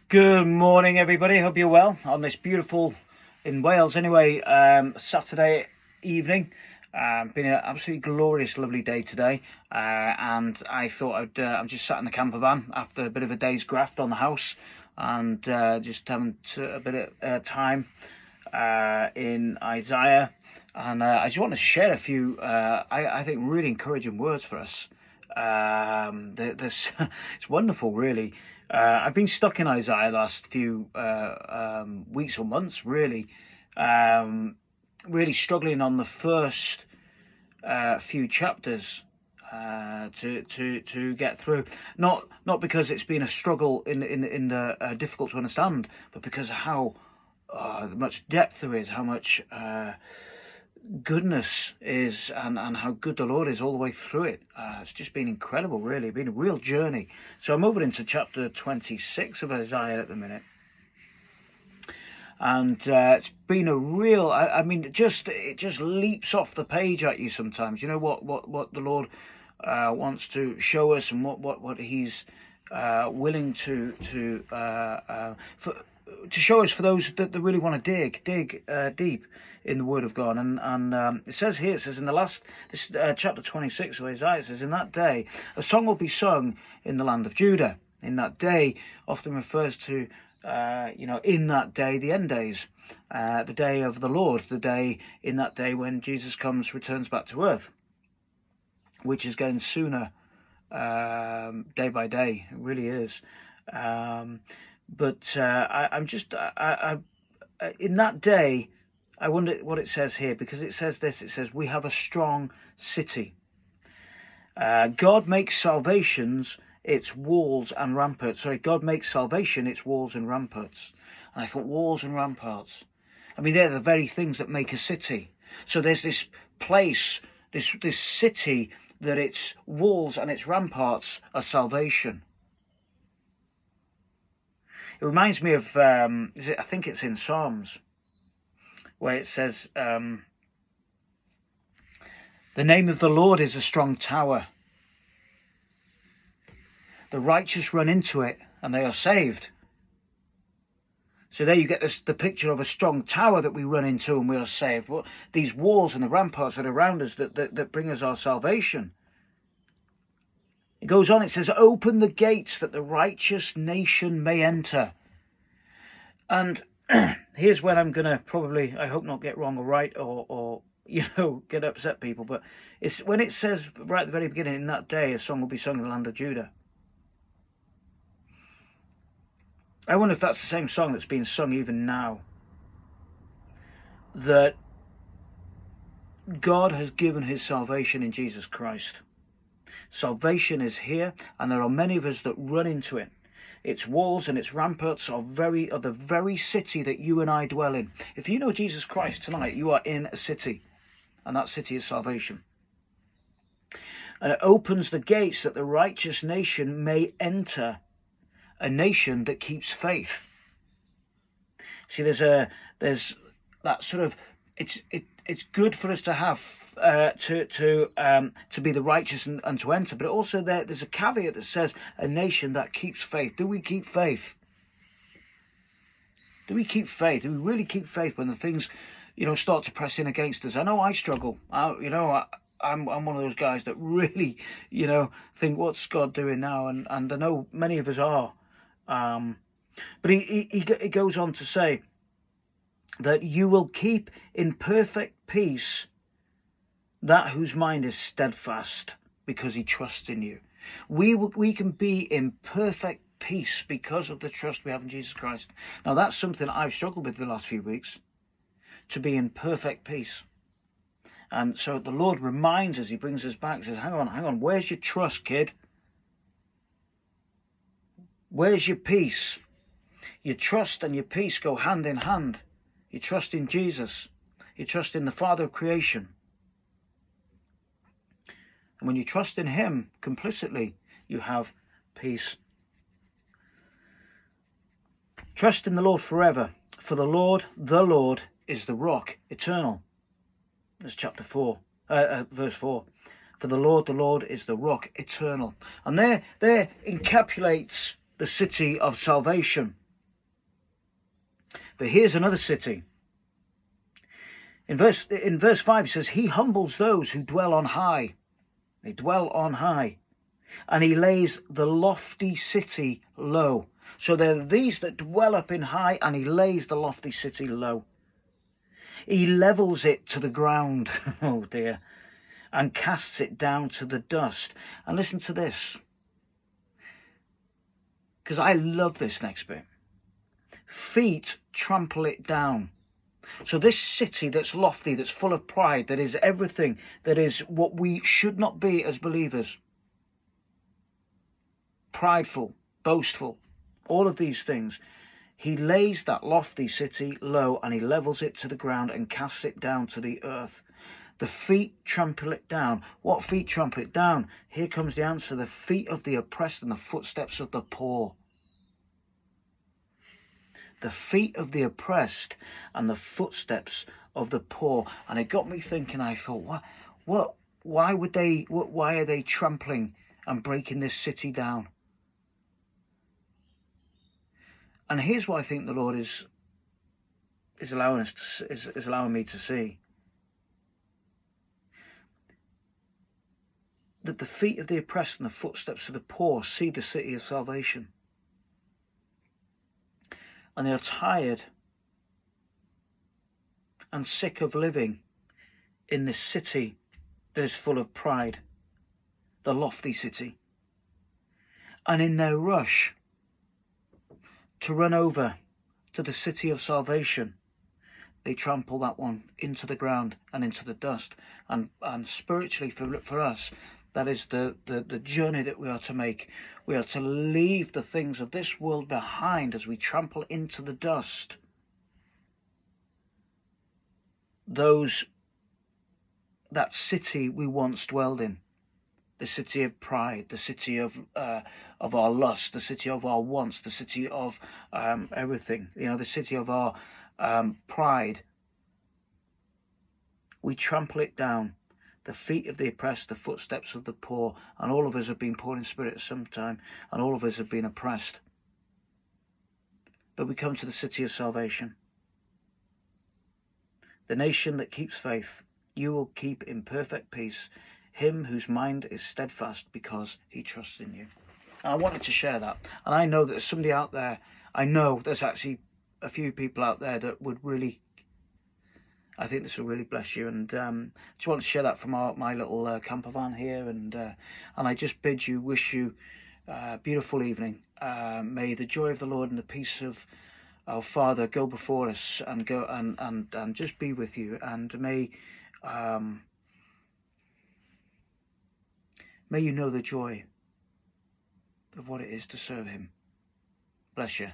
Good morning, everybody. Hope you're well on this beautiful, in Wales anyway, Saturday evening. Been an absolutely glorious, lovely day today, and I thought I'm just sat in the camper van after a bit of a day's graft on the house, and just having a bit of time in Isaiah, and I just want to share a few, I think, really encouraging words for us. It's wonderful, really. I've been stuck in Isaiah the last few weeks or months, really, really struggling on the first few chapters to get through. Not because it's been a struggle in the difficult to understand, but because of how much depth there is, how much goodness is, and how good the Lord is all the way through it. It's just been incredible, really. Been a real journey. So I'm moving into chapter 26 of Isaiah at the minute, and it's been a real, I mean, it just leaps off the page at you sometimes. You know what the Lord wants to show us, and what He's willing to show us for those that really want to dig deep in the Word of God. And it says here, in the last, this chapter 26 of Isaiah, it says, "In that day, a song will be sung in the land of Judah." In that day often refers to, in that day, the end days, the day of the Lord, in that day when Jesus returns back to earth, which is getting sooner day by day. It really is. But in that day, I wonder what it says here, because it says this. It says, "We have a strong city. God makes salvations its walls and ramparts." Sorry, God makes salvation its walls and ramparts. And I thought, walls and ramparts. I mean, they're the very things that make a city. So there's this place, this city, that its walls and its ramparts are salvation. It reminds me of, I think it's in Psalms, where it says, "The name of the Lord is a strong tower. The righteous run into it and they are saved." So there you get the picture of a strong tower that we run into and we are saved. Well, these walls and the ramparts that are around us that bring us our salvation. It goes on, it says, "Open the gates that the righteous nation may enter." And here's when I'm going to probably, I hope not get wrong or right, or get upset people. But it's when it says right at the very beginning, "In that day, a song will be sung in the land of Judah." I wonder if that's the same song that's being sung even now. That God has given His salvation in Jesus Christ. Salvation is here, and there are many of us that run into it. Its walls and its ramparts are the very city that you and I dwell in. If you know Jesus Christ tonight, you are in a city, and that city is salvation. And it opens the gates that the righteous nation may enter, a nation that keeps faith. See, there's that sort of, it's good for us to have to be the righteous and to enter, but also there's a caveat that says a nation that keeps faith. Do we keep faith? Do we keep faith? Do we really keep faith when the things, start to press in against us? I know I struggle. I'm one of those guys that really, think, what's God doing now? And I know many of us are. But he goes on to say that you will keep in perfect peace that whose mind is steadfast, because he trusts in you. We can be in perfect peace because of the trust we have in Jesus Christ. Now, that's something I've struggled with the last few weeks, to be in perfect peace. And so the Lord reminds us, He brings us back, says, hang on, where's your trust, kid? Where's your peace? Your trust and your peace go hand in hand. You trust in Jesus. You trust in the Father of creation. And when you trust in Him complicitly, you have peace. Trust in the Lord forever, for the Lord is the rock eternal. That's chapter 4, verse 4. For the Lord is the rock eternal. And there encapsulates the city of salvation. But here's another city. In verse 5 it says, he humbles those who dwell on high. They dwell on high. And he lays the lofty city low. So there are these that dwell up in high, and he lays the lofty city low. He levels it to the ground, oh dear, and casts it down to the dust. And listen to this, because I love this next bit. Feet trample it down. So this city that's lofty, that's full of pride, that is everything, that is what we should not be as believers. Prideful, boastful, all of these things. He lays that lofty city low, and he levels it to the ground and casts it down to the earth. The feet trample it down. What feet trample it down? Here comes the answer. The feet of the oppressed and the footsteps of the poor. The feet of the oppressed and the footsteps of the poor. And it got me thinking. I thought, why are they trampling and breaking this city down? And here's what I think the Lord is allowing me to see. That the feet of the oppressed and the footsteps of the poor see the city of salvation. And they are tired and sick of living in this city that is full of pride, the lofty city. And in their rush to run over to the city of salvation, they trample that one into the ground and into the dust. And spiritually for us, that is the journey that we are to make. We are to leave the things of this world behind as we trample into the dust that city we once dwelled in. The city of pride, the city of our lust, the city of our wants, the city of everything. The city of our pride. We trample it down. The feet of the oppressed, the footsteps of the poor. And all of us have been poor in spirit at some time, and all of us have been oppressed. But we come to the city of salvation. The nation that keeps faith, you will keep in perfect peace him whose mind is steadfast because he trusts in you. And I wanted to share that. And I know that there's somebody out there, I know there's actually a few people out there that would really, I think this will really bless you. And just want to share that from my little camper van here. And I just wish you a beautiful evening. May the joy of the Lord and the peace of our Father go before us and go and just be with you. And may you know the joy of what it is to serve him. Bless you.